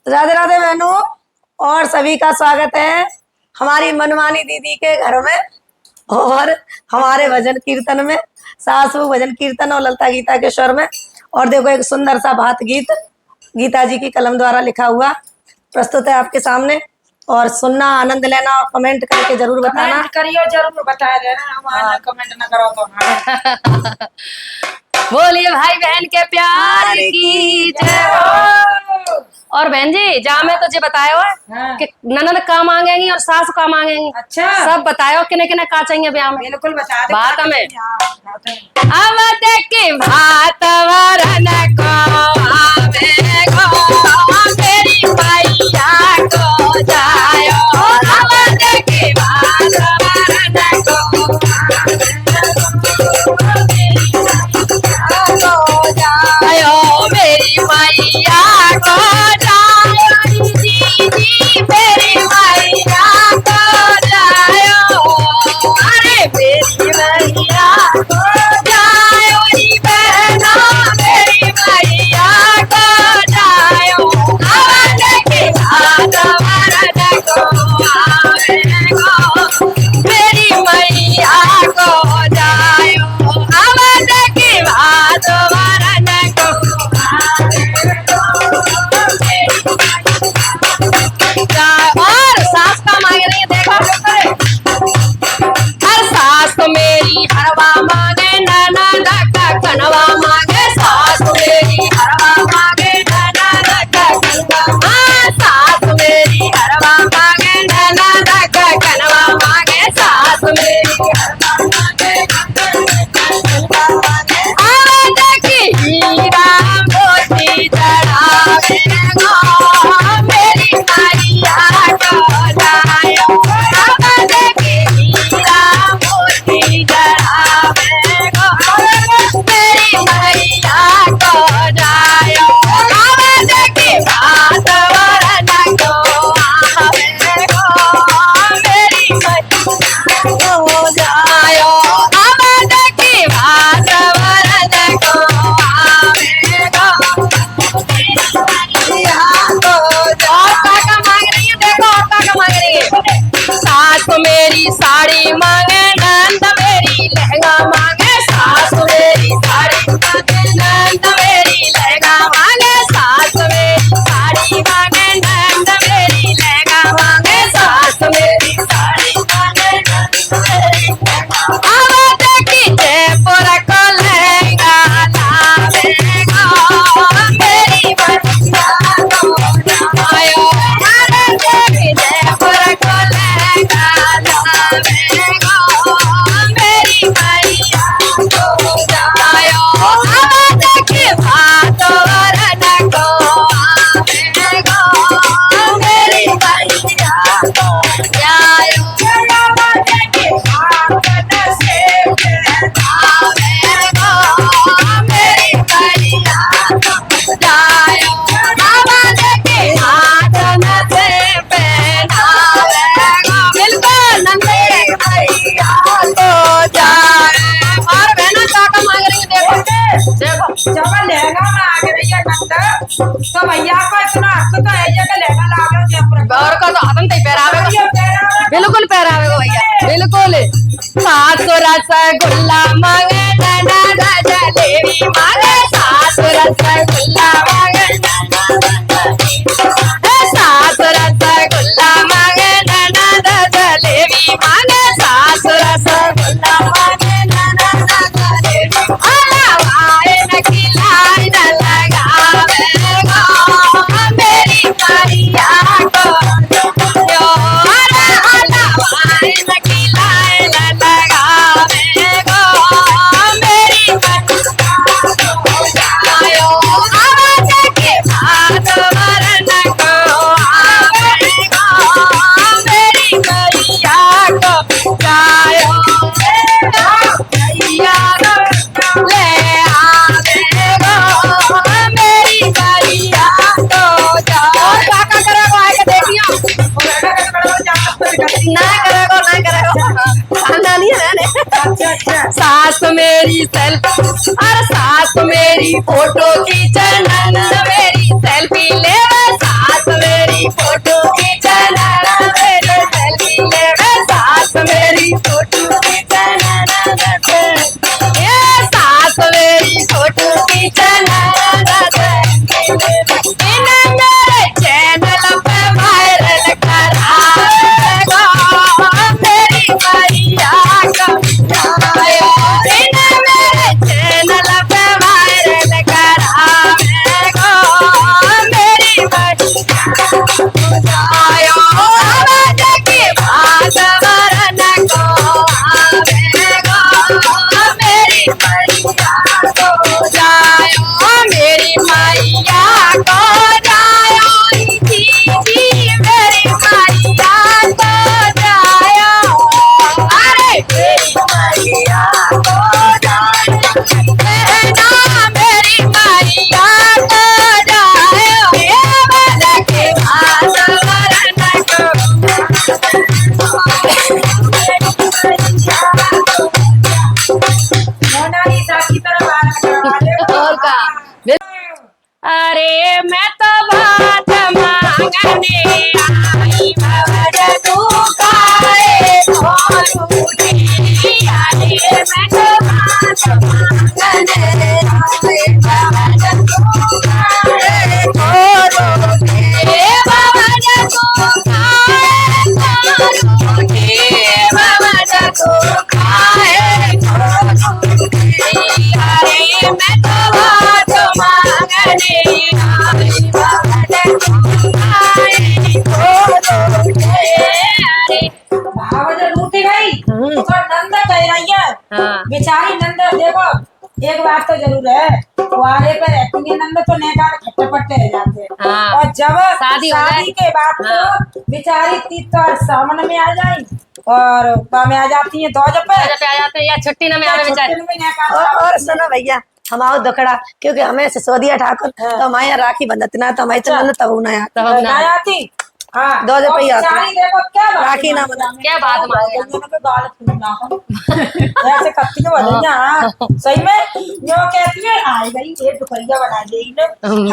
राधे राधे बहनों, और सभी का स्वागत है हमारी मनमानी दीदी के घर में और हमारे भजन कीर्तन में, सासू भजन कीर्तन और ललता गीता के स्वर में। और देखो एक सुंदर सा भात गीत गीता जी की कलम द्वारा लिखा हुआ प्रस्तुत है आपके सामने। और सुनना, आनंद लेना और कमेंट करके जरूर बताना। करियो, जरूर बता देना, कमेंट ना करो तो। बोलिए भाई बहन के प्यार की जय हो। और बहन जी जहाँ मैं तुझे बताया हो कि ननद का मांगेंगी और सास का मांगेंगी। अच्छा, सब बतायो किने किने का चाहिए ब्याह में। बिल्कुल बता दे। बात में अब देखी भात वरन को आवे गो मेरी मैया को जायो। अब देखी भात वरन को जायो मेरी मैया को जायो। जी मेरी मैया को जायो। अरे मेरी मैया को जायो री बहना मेरी मैया को जायो। अब देखी भात वरन को आवे गो मेरी मैया को जायो। अब देखी भात वरन को और सास का मांगे नहीं देखो। हर सास तो मेरी हरवा मांगे ननद का कनवा मांगे। सास मेरी हरवा मांगे ननद का कनवा। सास मेरी हरवा मांगे ननद का कनवा मांगे। सास मेरी हरवा मांगे अब देखी हीरा मोती चढ़ावे गो मेरी मैया को जायो। अब देखी हीरा मोती चढ़ावे गो मेरी मैया को जायो। अब देखी भात वरन को आवे गो मेरी मैया को जायो। अब देखी भात वरन को आवे गो मैया को जायो। का मांग रही है देखो, का मांग रही है। सास मेरी साड़ी मांगे नंद मेरी लहंगा मांगे। सास मेरी साड़ी मांगे नंद मेरी लहंगा मांगे। सास मेरी साड़ी मांगे नंद मेरी लहंगा मांगे। सास मेरी साड़ी मांगे नंद मेरी लहंगा। अब देखी जयपुर को लहंगा लावे गो मेरी मैया को जायो। अब देखी जयपुर को लहंगा लावे गो मेरी मैया को जायो। अब देखी भात वरन को आवे गो मेरी मैया को जायो। अब देखी भात से आवे गो मेरी मैया को जायो। अब देखी हाथ से पहनावे गो बिल्कुल मेरी मैया को जायो। और बहना का मांग रही है देखो देखो। जब लहंगा में आगे रही है तो भैया को इतना हक तो है ये कि लहंगा ला लो जयपुर का। और का तो हतन तई पहरावे बिल्कुल पहरावे गो भैया बिल्कुल। सास रसगुल्ला मांगे ननद जलेबी मांगे। सास रसगुल्ला मांगे ननद सास रसगुल्ला मांगे ननद जलेबी मांगे। सास रसगुल्ला मांगे ननद जलेबी। हलवाए न खिलाए न लगावे गो मेरी मैया को जायो। अरे हलवाए न खिलाए न लगावे गो मेरी मैया को जायो। अब देखी भात वरन को आवे गो मेरी मैया को जायो। मैया ले आवे गो मेरी मैया को जायो। का करेगो आके देखियो ना करेगो खानदानी है ने। सास मेरी सेल्फी और सास मेरी फोटो खींचे ननद मेरी सेल्फी ले। सास बात तो जरूर है, कुआरे पे रहती है नंद तो नेकार खट्टे पट्टे रह जाते हैं। हाँ। और जब शादी हो जाए। शादी के बाद हाँ। तो बेचारी तीत तो सामने में आ जाई और का में आ जाती है दौज पे पे आ जाते हैं या छुट्टी ना में आवे बेचारे। छुट्टी में नेकार और सुनो भैया, हम आओ दखड़ा, क्योंकि हमें सिसोदिया ठाकुर हाँ। तो हमारे यहाँ राखी बंधत ना, तो हमारी चंदन तब ना यार तब हम ना ना आती। हाँ दौज पे ही आती। बेचारी देखो क्या बात राखी ना मांगी बना। जाने। क्या बात मांगी जाने। दोनों के गाल फूलना हो। ऐसे कत्ती के बदलिया सही में जो कहती है आई गई ये दुपहिया बना देगी ना।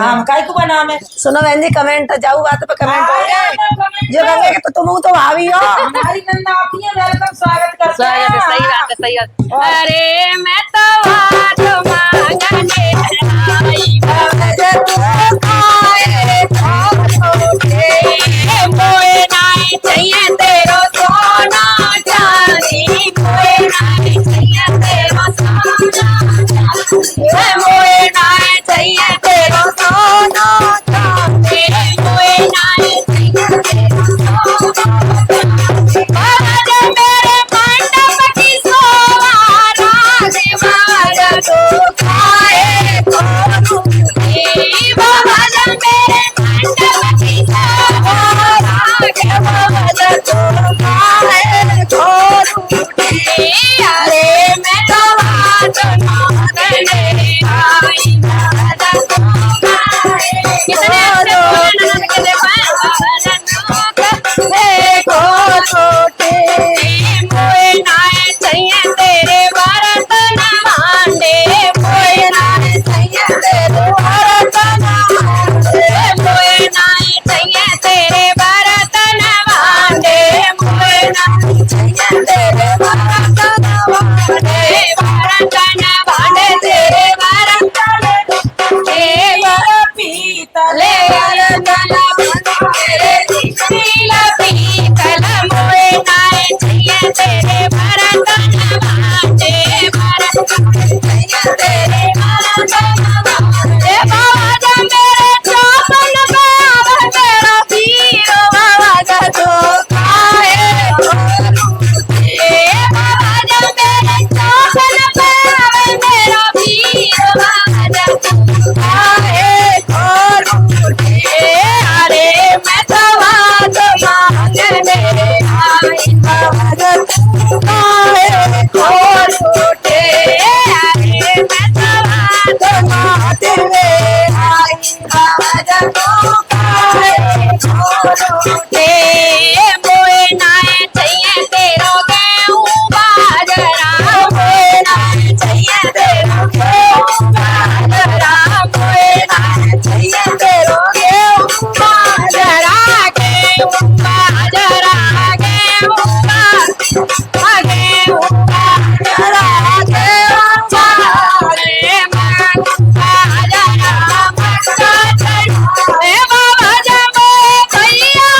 हाँ काई को बना में सुनो बहन जी, कमेंट जाऊ बात पे कमेंट हो हाँ, गए comment जो कहेंगे कि तुम तो भाभी हो। हमारी नंदा आती है वेलकम स्वागत करते स्वागत है, सही बात है, सही बात है। अरे मैं तो बात मांगने आई मोए नाई चाहिए तेरो सोना चांदी, मोए नाई चाहिए तेरो सोना चांदी, मोए नाई चाहिए तेरो सोना चांदी, मोए नाई चाहिए तेरो सोना चांदी। बाबा मेरे मंडप की शोभा राजवाड़ा तो खाए कौन मुझे, बाबा मेरे मंडप की शोभा राजवाड़ा तो खाए कौन मुझे। अरे मैं तो बात मांगने आई दादा को खाए कितने अच्छे बोले कितने देखो छोटे मोए नाए चाहिए तेरे भारत नवांडे, मोए नाए चाहिए तेरे भारत नवांडे, मोए नाए चाहिए तेरे भारत नवांडे, मोए नाए चाहिए तेरे भारत नवांडे, भारत नवांडे तेरे भारत पीतले तेरे नीला पीतल मोए नाए चाहिए तेरे भारत नवांडे, भारत चाहिए तेरे भारत नवांडे। बाबा मेरे चौपन बाबा तेरा पीर बाबा तो खाए बाबा मेरे चौपन बाबा तेरा पीर बाबा तो खाए अरे मैं तो बात मांगने आई भगत आए खोल उठे, अरे मैं तो बात मांगने आई भगत आए खोल उठे। मोए नाए चाहिए तेरो गेहूं बाजरा, मोए नाए चाहिए तेरो गेहूं बाजरा, मोए नाए चाहिए तेरो गेहूं बाजरा, गेहूं बाजरा, गेहूं बाजरा, गेहूं बाजरा, गेहूं बाजरा, बाजरा मक्का चढ़े बाबा जब भैया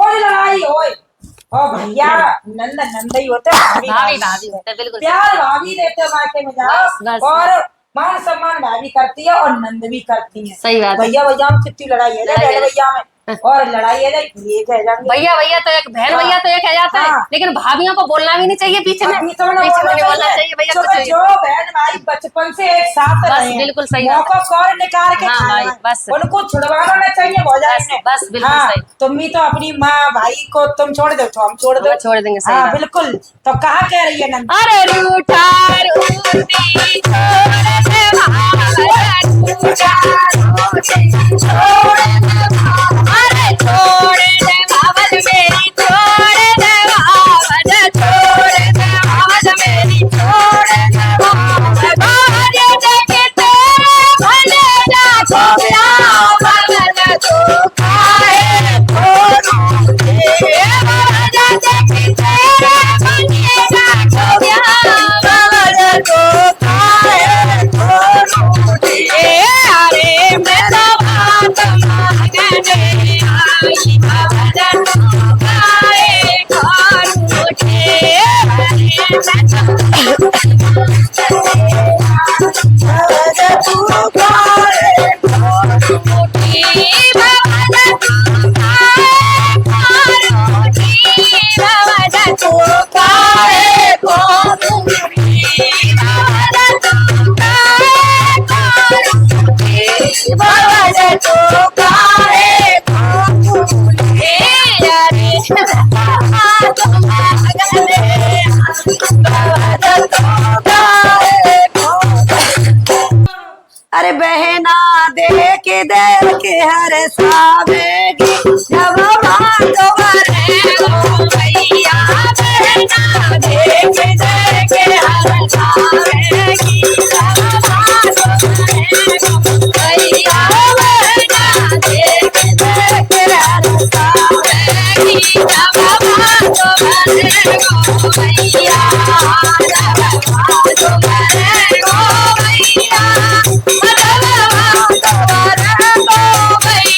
रोज लड़ाई होए और भैया नंद नंद ही होते, भाभी भाभी होते, बिल्कुल प्यार भाभी देते मायके में बस, जाओ, बस, और मान सम्मान भाभी करती है और नंद भी करती है। सही बात है। भैया भैया में कितनी लड़ाई है लड़ाई है। भैया में, और लड़ाई है ये कह जाएंगे भैया भैया तो एक बहन भैया तो एक है जाता है, हाँ। लेकिन भाभियों को बोलना भी नहीं चाहिए बीच में, अभी तो ना बीच में बोलना नहीं बोलना चाहिए भैया जो कुछ जो बहन भाई बचपन से एक साथ बस, रहे हैं, बिल्कुल सही बात है। मौका कौन निकाल के हाँ खाना भाई, है, बस। उनको छुड़वाना नहीं चाहिए भौजाई बस, ने। बस, बिल्कुल हाँ, सही। तुम भी तो अपनी माँ भाई को तुम छोड़ दो तो हम छोड़ दो, हम छोड़ देंगे, सही हाँ बात। बिल्कुल। तो कहा कह रही है नंद, अरे रूठा रूठी छोड़ दे भावल, रूठा रूठी छोड़ दे भावल, अरे छोड़ दे भावल मेरी, छोड़ दे भावल, छोड़ दे भावल मेरी, छोड़ दे भावल, भार्य जग तेरे भले जाको भावल, तू काहे छोड़ू दे भावल जग तेरे भले जाको भावल, तू काहे छोड़ू दे। अरे मेरा बात मांगने आई भावल, तू काहे छोड़ू दे। अरे बहना देख देख हर सावेगी, जब बात भरे गो भैया बहना देख देख हर सावेगी, जब बात भरे गो भैया बहना देख देख हर सावेगी, जब बात भरे गो भैया, जब बात भरे गो भैया,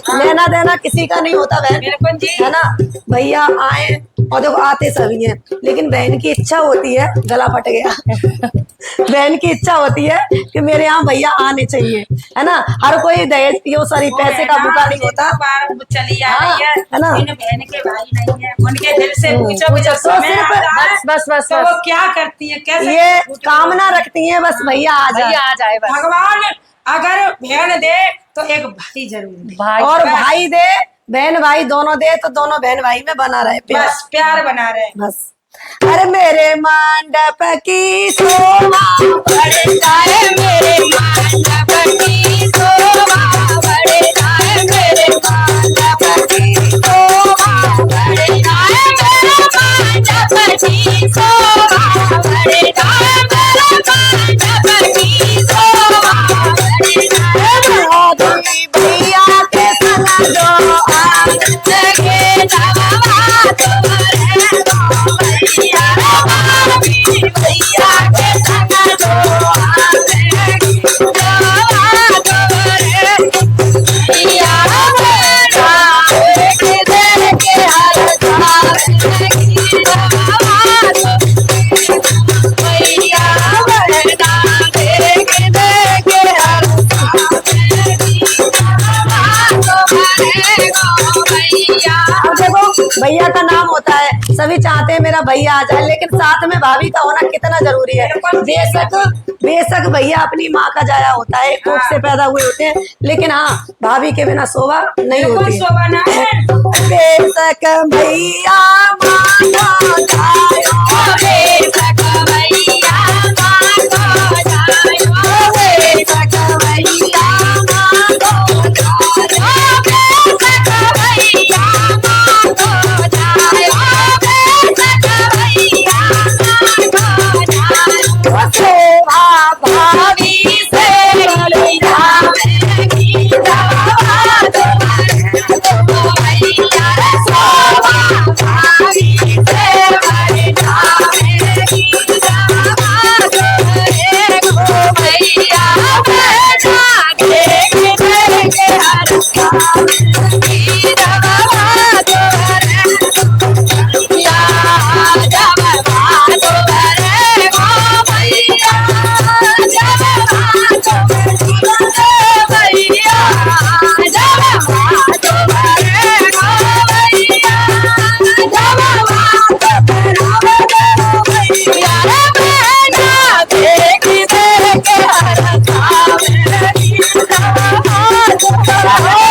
लेना देना किसी का नहीं होता बहन, बिल्कुल जी। है ना। भैया आए और देखो आते सभी हैं, लेकिन बहन की इच्छा होती है, गला फट गया बहन की इच्छा होती है कि मेरे यहाँ भैया आने चाहिए, है ना। हर कोई दहेज यो सारी पैसे का भूखा नहीं होता, बार चली आ हाँ, रही है है ना। इन बहन के भाई नहीं है, उनके दिल से पूछो पूछो, जब तो समय सिर्फ आता है, बस, बस, तो बस। वो क्या करती है, कैसे ये कामना रखती है बस भैया आ भैया जाए। आ जाए बस। भगवान अगर बहन दे तो एक भाई जरूर दे, भाई और भाई दे, बहन भाई दोनों दे, तो दोनों बहन भाई में बना रहे प्यार, बस प्यार बना रहे। बस। अरे मेरे मंडप की शोभा बड़े जाए मेरे मंडप की शोभा, बड़े जाए मेरे मंडप की शोभा। के जवा तुम्हारे गो भैया भाभी भैया के संग जो आवेगी जवा तुम्हारे भैया बेटा के दे के हर जावेगी जवा भैया बेटा देख देख हर भैया। अब देखो भैया का नाम होता है, सभी चाहते हैं मेरा भैया आ जाए, लेकिन साथ में भाभी का होना कितना जरूरी है। बेशक भैया अपनी माँ का जाया होता है, कोख से पैदा हुए होते हैं, लेकिन हाँ भाभी के बिना शोभा नहीं होती है। शोभा ना है। बेशक भैया माँ का जायो, बेशक भैया माँ को जायो, बेशक भैया माँ को जायो, बेशक भैया माँ को जायो, बेशक भैया माँ को जायो। शोभा भाभी से बोली जावेगी जवा तुम्हारे गो भैया शोभा भाभी से बोली जावेगी जवा तुम्हारे गो भैया बेटा देख देख हर जावेगी जवा तुम्हारे भैया जवा तुम्हारे गो भैया हो